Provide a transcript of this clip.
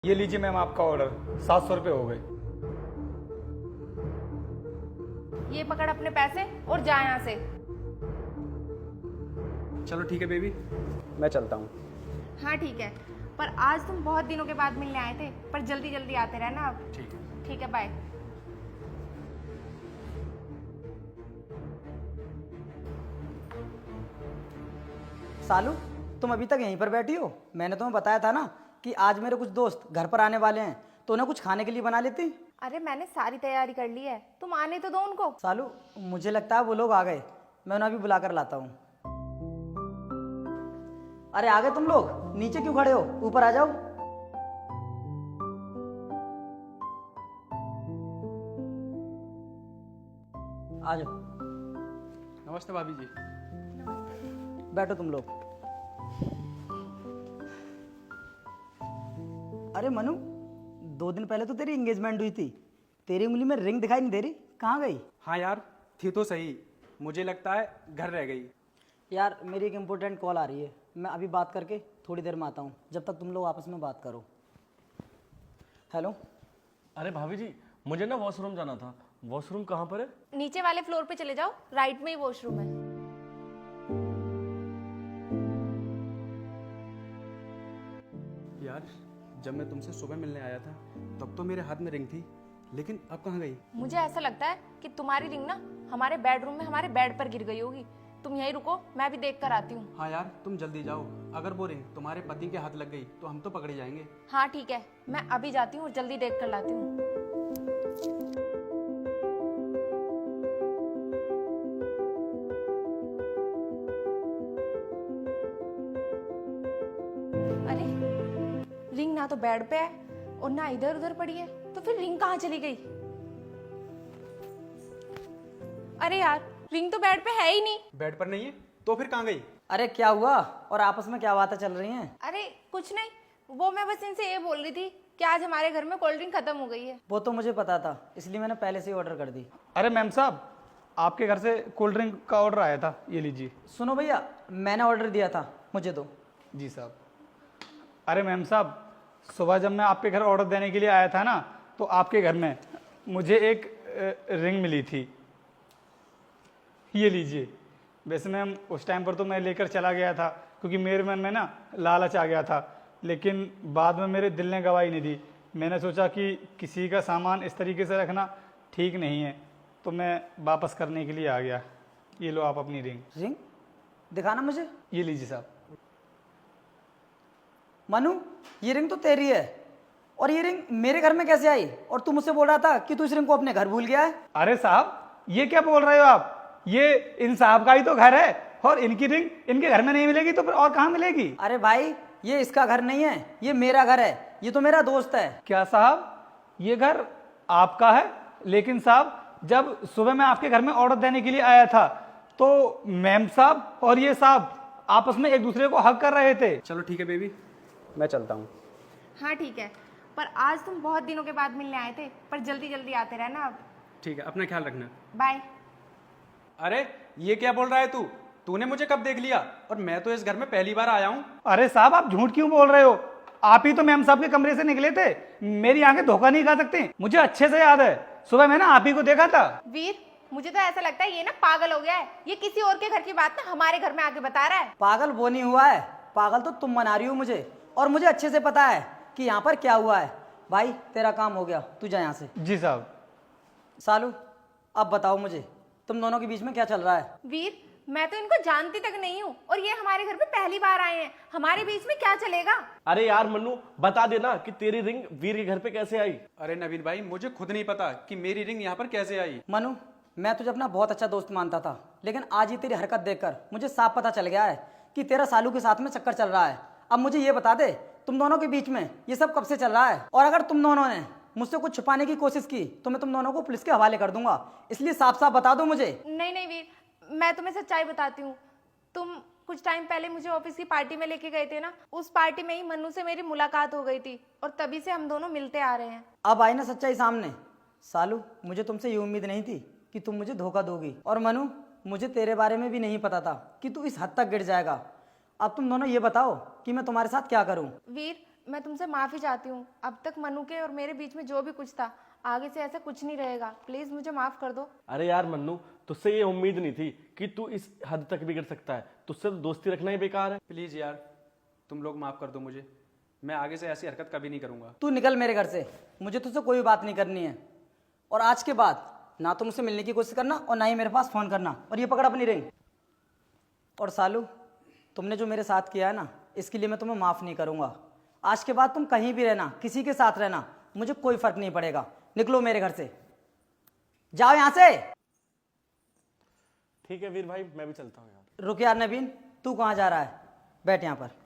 ये लीजिए मैम आपका ऑर्डर, 700 रुपये हो गए। ये पकड़ अपने पैसे और जा यहाँ से। चलो ठीक है बेबी, मैं चलता हूँ। हाँ ठीक है, पर आज तुम बहुत दिनों के बाद मिलने आए थे, पर जल्दी जल्दी आते रहना अब। ठीक है। ठीक है, बाय। सालू, तुम अभी तक यहीं पर बैठी हो? मैंने तुम्हें बताया था ना कि आज मेरे कुछ दोस्त घर पर आने वाले हैं, तो उन्हें कुछ खाने के लिए बना लेती। अरे मैंने सारी तैयारी कर ली है, तुम आने तो दो उनको। सालू, मुझे लगता है वो लोग आ गए, मैं उन्हें अभी बुला कर लाता हूँ। अरे आ गए तुम लोग? नीचे क्यों खड़े हो, ऊपर आ जाओ। आ जाओ, नमस्ते भाभी जी। बैठो तुम लोग। अरे मनु, 2 दिन पहले तो तेरी एंगेजमेंट हुई थी, तेरी उंगली में रिंग दिखाई नहीं दे रही, कहाँ गई? हाँ यार, थी तो सही, मुझे लगता है घर रह गई। यार मेरी एक इम्पोर्टेंट कॉल आ रही है, मैं अभी बात करके थोड़ी देर में आता हूँ, जब तक तुम लोग आपस में बात करो। हेलो। अरे भाभी जी, मुझे ना वॉशरूम जाना था। वॉशरूम कहाँ पर है? नीचे वाले फ्लोर पे चले जाओ, राइट में ही वॉशरूम है। यार, जब मैं तुमसे सुबह मिलने आया था तब तो मेरे हाथ में रिंग थी, लेकिन अब कहाँ गई? मुझे ऐसा लगता है कि तुम्हारी रिंग ना हमारे बेडरूम में हमारे बेड पर गिर गई होगी। तुम यहीं रुको, मैं भी देख कर आती हूँ। हाँ यार, तुम जल्दी जाओ, अगर वो रिंग तुम्हारे पति के हाथ लग गई तो हम तो पकड़े जाएंगे। हाँ ठीक है, मैं अभी जाती हूँ और जल्दी देख कर लाती हूँ। अरे रिंग ना तो बेड पे है और ना इधर उधर पड़ी है, तो फिर रिंग कहाँ चली गई? अरे यार, रिंग तो बेड पे है ही नहीं। बेड पर नहीं है तो फिर कहाँ गई? अरे क्या हुआ, और आपस में क्या बातें चल रही हैं? अरे कुछ नहीं, वो मैं बस इनसे ये बोल रही थी कि आज हमारे घर में कोल्ड ड्रिंक खत्म हो गई है। वो तो मुझे पता था, इसलिए मैंने पहले से ही ऑर्डर कर दी। अरे मैम साहब, आपके घर से कोल्ड ड्रिंक का ऑर्डर आया था, ये लीजिए। सुनो भैया, मैंने ऑर्डर दिया था, मुझे दो। जी साहब। अरे मैम साहब, सुबह जब मैं आपके घर ऑर्डर देने के लिए आया था ना, तो आपके घर में मुझे एक रिंग मिली थी, ये लीजिए। वैसे मैम उस टाइम पर तो मैं लेकर चला गया था, क्योंकि मेरे मन में ना लालच आ गया था, लेकिन बाद में मेरे दिल ने गवाही नहीं दी। मैंने सोचा कि किसी का सामान इस तरीके से रखना ठीक नहीं है, तो मैं वापस करने के लिए आ गया। ये लो आप अपनी रिंग। रिंग दिखाना मुझे। ये लीजिए साहब। मनु, ये रिंग तो तेरी है, और ये रिंग मेरे घर में कैसे आई? और तू मुझसे बोल रहा था कि तू इस रिंग को अपने घर भूल गया है। अरे साहब, ये क्या बोल रहे हो आप? ये इन साहब का ही तो घर है, और इनकी रिंग इनके घर में नहीं मिलेगी तो फिर और कहाँ मिलेगी? अरे भाई, ये इसका घर नहीं है, ये मेरा घर है, ये तो मेरा दोस्त है। क्या साहब, ये घर आपका है? लेकिन साहब, जब सुबह मैं आपके घर में ऑर्डर देने के लिए आया था, तो मैम साहब और ये साहब आपस में एक दूसरे को हक कर रहे थे। चलो ठीक है बेबी, मैं चलता हूँ। हाँ ठीक है, पर आज तुम बहुत दिनों के बाद मिलने आए थे, पर जल्दी जल्दी आते रहना अब। ठीक है, अपना ख्याल रखना। बाय। अरे ये क्या बोल रहा है तू? तूने मुझे कब देख लिया? और मैं तो इस घर में पहली बार आया हूँ। अरे साहब, आप झूठ क्यों बोल रहे हो? आप ही तो मैम साहब के कमरे से निकले थे। मेरी आंखें धोखा नहीं खा सकती, मुझे अच्छे से याद है। सुबह मैंने आप ही को देखा था। वीर, मुझे तो ऐसा लगता है ये ना पागल हो गया है। ये किसी और के घर की बात ना हमारे घर में आके बता रहा है। पागल वो नहीं हुआ है, पागल तो तुम बना रही हो मुझे, और मुझे अच्छे से पता है कि यहाँ पर क्या हुआ है। भाई तेरा काम हो गया, तू जा यहाँ से। जी साहब। सालू, अब बताओ मुझे, तुम दोनों के बीच में क्या चल रहा है? वीर, मैं तो इनको जानती तक नहीं हूँ, और ये हमारे घर पे पहली बार आए हैं। हमारे बीच में क्या चलेगा? अरे यार मन्नू, बता देना कि तेरी रिंग वीर के घर पे कैसे आई। अरे नवीन भाई, मुझे खुद नहीं पता कि मेरी रिंग यहाँ पर कैसे आई। मनु, मैं तुझे अपना बहुत अच्छा दोस्त मानता था, लेकिन आज ये तेरी हरकत देखकर मुझे साफ पता चल गया है कि तेरा सालू के साथ में चक्कर चल रहा है। अब मुझे ये बता दे, तुम दोनों के बीच में ये सब कब से चल रहा है? और अगर तुम दोनों ने मुझसे कुछ छुपाने की कोशिश की तो मैं तुम दोनों को पुलिस के हवाले कर दूंगा, इसलिए साफ साफ बता दो मुझे। नहीं नहीं वीर, मैं तुम्हें सच्चाई बताती हूँ। तुम कुछ टाइम पहले मुझे ऑफिस की पार्टी में लेके गए थे ना, उस पार्टी में ही मन्नू से मेरी मुलाकात हो गई थी, और तभी से हम दोनों मिलते आ रहे हैं। अब आई ना सच्चाई सामने। सालू, मुझे तुमसे ये उम्मीद नहीं थी कि तुम मुझे धोखा दोगी, और मनु, मुझे तेरे बारे में भी नहीं पता था कि तू इस हद तक गिर जाएगा। अब तुम दोनों ये बताओ कि मैं तुम्हारे साथ क्या करूं? वीर, मैं तुमसे माफ़ी चाहती हूँ। अब तक मनु के और मेरे बीच में जो भी कुछ था, आगे से ऐसा कुछ नहीं रहेगा। प्लीज़ मुझे माफ़ कर दो। अरे यार मन्नू, तुझसे ये उम्मीद नहीं थी कि तू इस हद तक बिगड़ सकता है। तुझसे तो दोस्ती रखना ही बेकार है। प्लीज़ यार, तुम लोग माफ़ कर दो मुझे। मैं आगे से ऐसी हरकत कभी नहीं करूँगा। तू निकल मेरे घर से, मुझे तुझसे कोई बात नहीं करनी है। और आज के बाद ना तो मुझसे मिलने की कोशिश करना और ना ही मेरे पास फ़ोन करना। और ये पकड़ अपनी रिंग। और सालू, तुमने जो मेरे साथ किया है ना, इसके लिए मैं तुम्हें माफ़ नहीं करूँगा। आज के बाद तुम कहीं भी रहना, किसी के साथ रहना, मुझे कोई फ़र्क नहीं पड़ेगा। निकलो मेरे घर से, जाओ यहाँ से। ठीक है वीर भाई, मैं भी चलता हूँ यार। रुक यार नवीन, तू कहाँ जा रहा है? बैठ यहाँ पर।